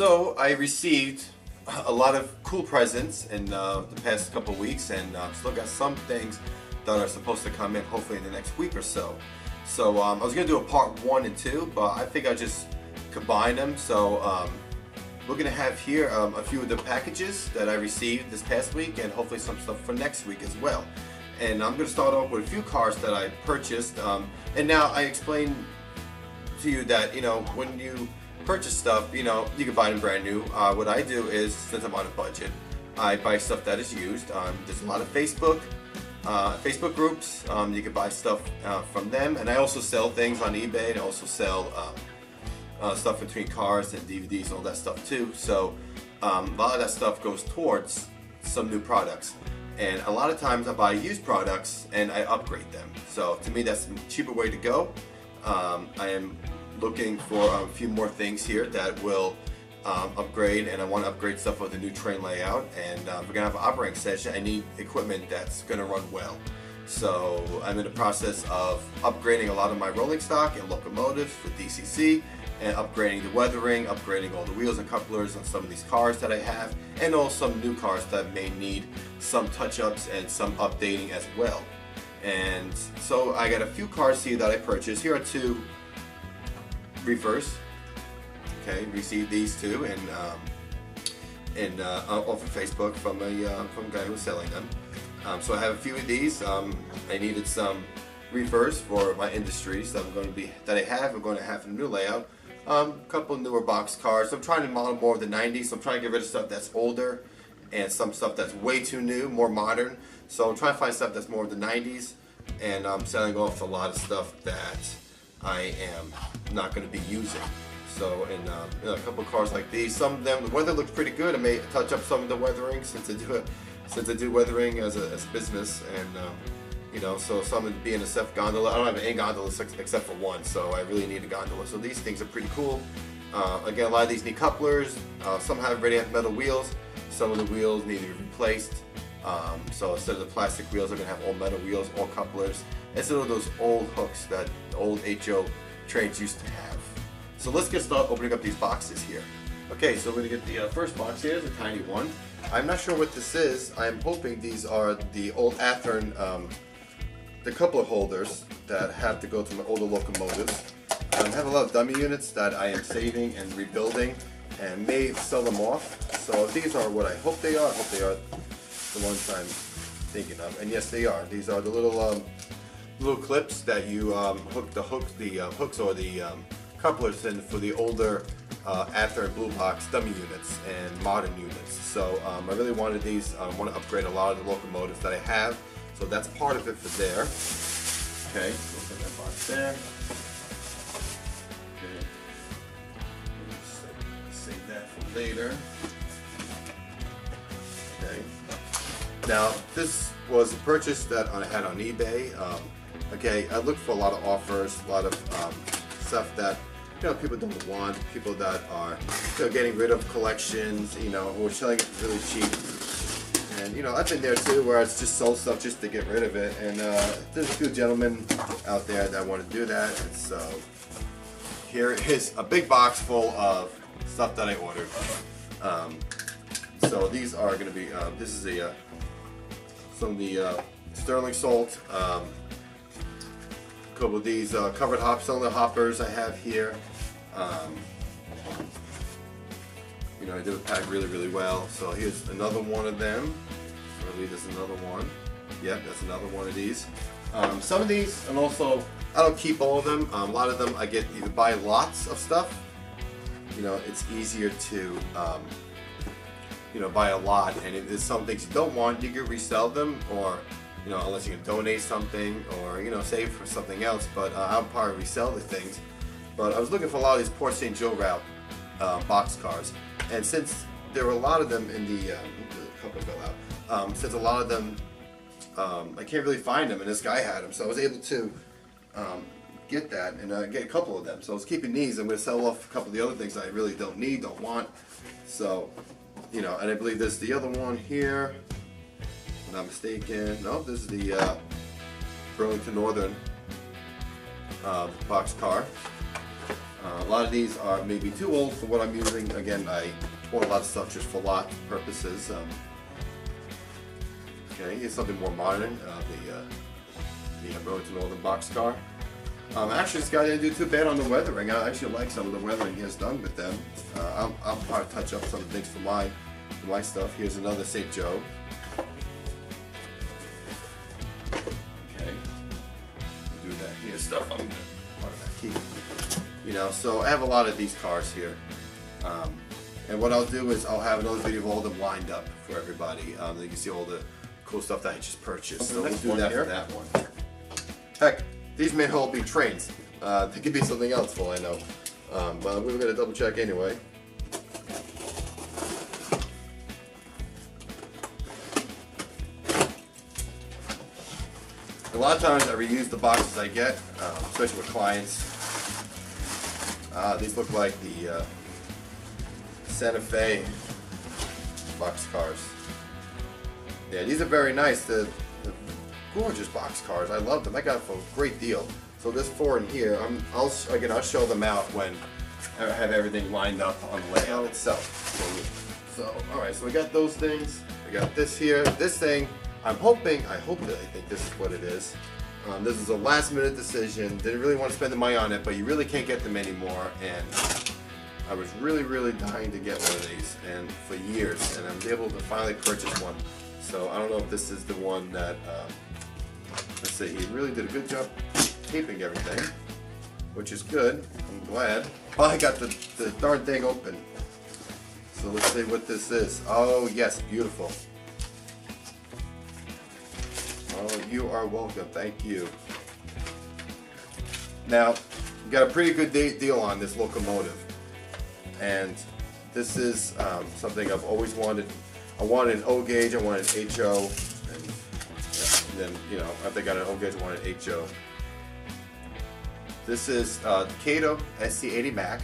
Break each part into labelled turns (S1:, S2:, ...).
S1: So I received a lot of cool presents in the past couple weeks, and still got some things that are supposed to come in hopefully in the next week or so. So I was going to do a part 1 and 2, but I think I'll just combine them. So we're going to have here a few of the packages that I received this past week, and hopefully some stuff for next week as well. And I'm going to start off with a few cars that I purchased. And now I explained to you that, you know, when you purchase stuff, you know, you can buy them brand new. What I do is, since I'm on a budget, I buy stuff that is used. There's a lot of Facebook groups. You can buy stuff from them, and I also sell things on eBay, and I also sell stuff between cars and DVDs and all that stuff too. So a lot of that stuff goes towards some new products, and a lot of times I buy used products and I upgrade them. So to me, that's a cheaper way to go. I am looking for a few more things here that will upgrade, and I want to upgrade stuff with the new train layout, and if we're gonna have an operating session, I need equipment that's gonna run well. So I'm in the process of upgrading a lot of my rolling stock and locomotives for DCC, and upgrading the weathering, upgrading all the wheels and couplers on some of these cars that I have, and also some new cars that may need some touch-ups and some updating as well. And so I got a few cars here that I purchased. Here are two reefers. Okay, received these two and off of Facebook from a guy who was selling them. So I have a few of these. I needed some reefers for my industries that I'm going to have in the new layout. A couple newer box cars. I'm trying to model more of the 90s. So I'm trying to get rid of stuff that's older and some stuff that's way too new, more modern. So I'm trying to find stuff that's more of the 90s, and I'm selling off a lot of stuff that I am not going to be using. So in a couple of cars like these, some of them the weather looks pretty good. I may touch up some of the weathering since I do weathering as a business, and you know, so some of the BNSF gondola. I don't have any gondolas except for one, so I really need a gondola. So these things are pretty cool. Again, a lot of these need couplers. Some already have metal wheels. Some of the wheels need to be replaced. So instead of the plastic wheels, I'm gonna have all metal wheels, all couplers, instead of those old hooks that old HO trains used to have. So let's get started opening up these boxes here. Okay, so we're gonna get the first box here. It's a tiny one. I'm not sure what this is. I'm hoping these are the old Athearn, the coupler holders that have to go to my older locomotives. I have a lot of dummy units that I am saving and rebuilding, and may sell them off. So these are what I hope they are. I hope they are the ones I'm thinking of, and yes, they are. These are the little clips that you hook the hooks or the couplers in for the older Athearn blue box dummy units and modern units. So I really wanted these. I want to upgrade a lot of the locomotives that I have. So that's part of it for there. Okay, we'll put that box there. Okay. Save that for later. Okay. Now this was a purchase that I had on eBay. Okay, I looked for a lot of offers, a lot of stuff that, you know, people don't want, people that are, you know, getting rid of collections, you know, who are selling it really cheap. And you know, I've been there too, where I just sold stuff just to get rid of it. And there's a few gentlemen out there that want to do that. And so here is a big box full of stuff that I ordered. So these are going to be, this is some of the sterling salt, a couple of these covered cylinder hoppers I have here. You know, I do pack really, really well. So here's another one of them. I believe there's another one. Yep, that's another one of these. Some of these, and also, I don't keep all of them. A lot of them I get either buy lots of stuff. You know, it's easier to you know, buy a lot, and if there's some things you don't want, you can resell them, or you know, unless you can donate something, or you know, save for something else. But I'll probably resell the things. But I was looking for a lot of these Port St. Joe route box cars, and since there were a lot of them in the couple fell out, since a lot of them I can't really find them, and this guy had them, so I was able to get that and get a couple of them. So I was keeping these. I'm going to sell off a couple of the other things I really don't need, don't want. So, you know, and I believe there's the other one here, if I'm not mistaken. No, this is the Burlington Northern box car. A lot of these are maybe too old for what I'm using. Again, I bought a lot of stuff just for lot purposes. Okay, here's something more modern. The Burlington Northern boxcar. Actually, this guy didn't do too bad on the weathering. I actually like some of the weathering he has done with them. I'll probably touch up some things for my stuff. Here's another St. Joe. Okay, do that here stuff. I'm gonna part of that key. You know, so I have a lot of these cars here. And what I'll do is I'll have another video of all of them lined up for everybody. You can see all the cool stuff that I just purchased. So we'll do that for that one. Heck, these may all be trains. They could be something else for all I know. But we're going to double check anyway. A lot of times I reuse the boxes I get, especially with clients. These look like the Santa Fe boxcars. Yeah, these are very nice. The gorgeous boxcars. I love them. I got them for a great deal. So there's 4 in here. I'll show them out when I have everything lined up on the layout itself. So all right. So we got those things. We got this here. This thing. I hope that I think this is what it is. This is a last-minute decision. Didn't really want to spend the money on it, but you really can't get them anymore. And I was really dying to get one of these, and for years, and I'm able to finally purchase one. So I don't know if this is the one that. Let's see. He really did a good job taping everything, which is good. I'm glad. Oh, I got the darn thing open. So let's see what this is. Oh yes, beautiful. Oh, you are welcome. Thank you. Now, you got a pretty good deal on this locomotive, and this is something I've always wanted. I wanted an O gauge. I wanted an HO, and then after I got an O gauge, I wanted an HO. This is Cato SC80 Mac.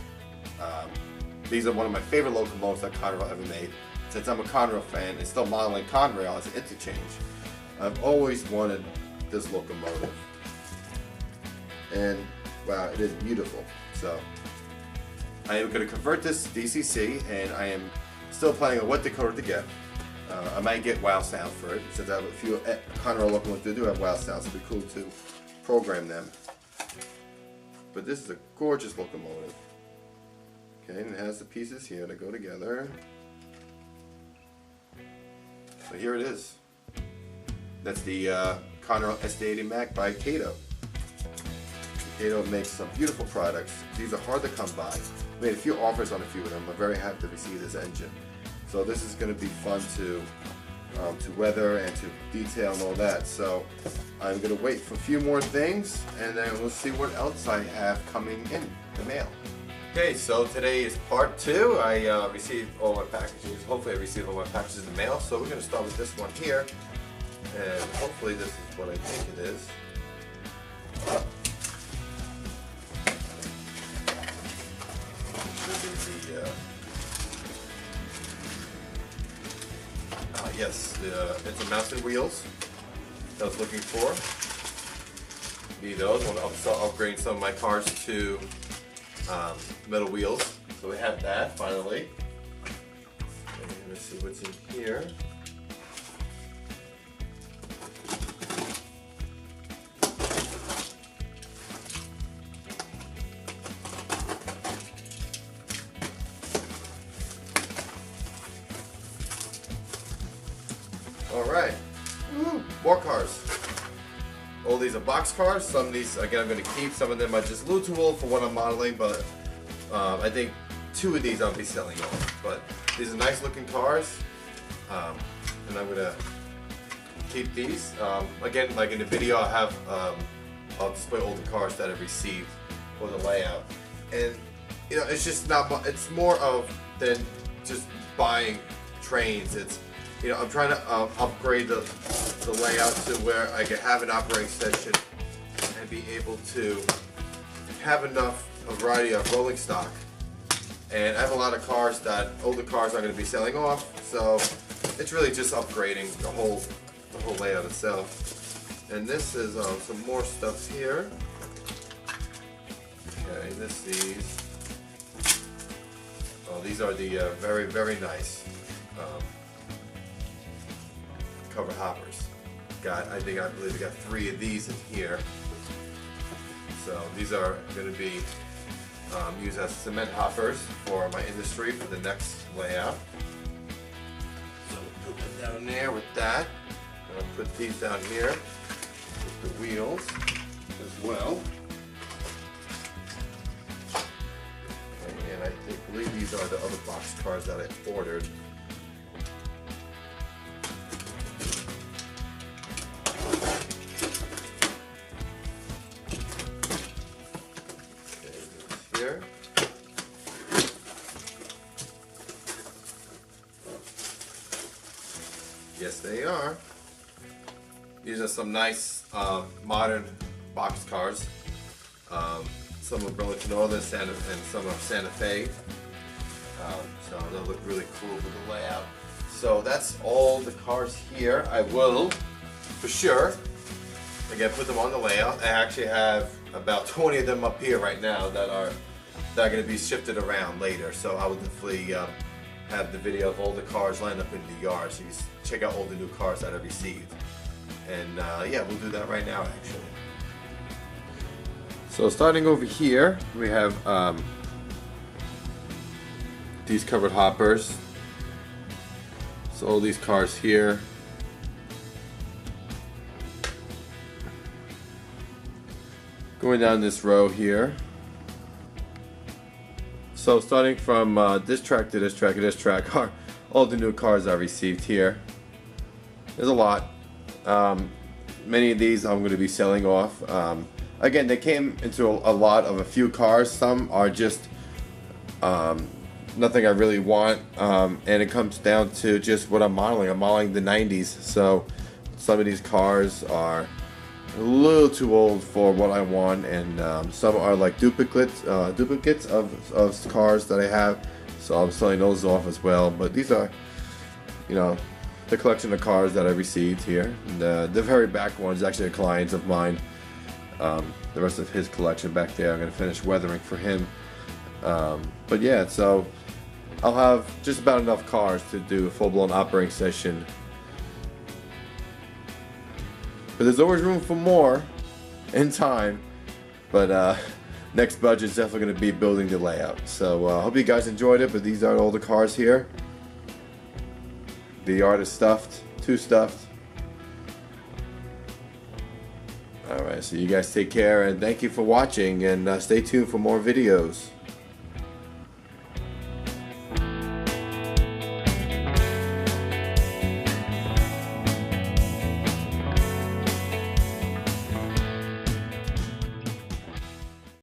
S1: These are one of my favorite locomotives that Conrail ever made. Since I'm a Conrail fan and still modeling Conrail as an interchange, I've always wanted this locomotive, and wow, it is beautiful. So I am going to convert this to DCC, and I am still planning on what decoder to get. I might get wow sound for it, since I have a few Conrail locomotives that do have wow sounds. It'd be cool to program them. But this is a gorgeous locomotive. Okay, and it has the pieces here that go together. So here it is. That's the Conrail SC80 Mac by Cato. Cato makes some beautiful products. These are hard to come by. I made a few offers on a few of them. I'm very happy to receive this engine. So this is going to be fun to weather and to detail and all that. So I'm going to wait for a few more things, and then we'll see what else I have coming in the mail. Okay, so today is part 2. I received all my packages. Hopefully I received all my packages in the mail. So we're going to start with this one here. And hopefully this is what I think it is. Yes, it's a mounted wheels that I was looking for. Need those. I want to start upgrading some of my cars to metal wheels. So we have that finally. And let's see what's in here. Alright, more cars. All these are box cars. Some of these, again, I'm going to keep. Some of them are just a little too old for what I'm modeling, but I think 2 of these I'll be selling off. But these are nice looking cars, and I'm going to keep these. Again, like in the video, I'll display all the cars that I've received for the layout. And it's just not, it's more of than just buying trains. It's I'm trying to upgrade the layout to where I can have an operating session and be able to have enough variety of rolling stock. And I have a lot of cars that older cars I'm going to be selling off, so it's really just upgrading the whole layout itself. And this is some more stuff here. Okay, these. So these are the very nice cover hoppers. I believe we got 3 of these in here. So these are going to be used as cement hoppers for my industry for the next layout. So we'll put them down there with that. I'll put these down here with the wheels as well. And I believe these are the other box cars that I ordered. Here. Yes, they are. These are some nice modern box cars. Some of Burlington Northern and some of Santa Fe. So they'll look really cool with the layout. So that's all the cars here. I will, for sure, again, put them on the layout. I actually have about 20 of them up here right now that are going to be shifted around later. So I will definitely have the video of all the cars lined up in the yard, so you can check out all the new cars that I received. And yeah, we'll do that right now actually. So starting over here, we have these covered hoppers. So all these cars here. Going down this row here. So starting from this track to this track to this track are all the new cars I received here. There's a lot. Many of these I'm going to be selling off. Again, they came into a lot of a few cars. Some are just nothing I really want, and it comes down to just what I'm modeling. I'm modeling the 90s, so some of these cars are a little too old for what I want, and some are like duplicates of cars that I have, so I'm selling those off as well. But these are, you know, the collection of cars that I received here. And, the very back one is actually a client of mine. The rest of his collection back there, I'm going to finish weathering for him. But yeah, so I'll have just about enough cars to do a full-blown operating session. But there's always room for more in time. But next budget is definitely going to be building the layout. So I hope you guys enjoyed it. But these are all the cars here. The yard is stuffed, too stuffed. Alright, so you guys take care and thank you for watching, and stay tuned for more videos.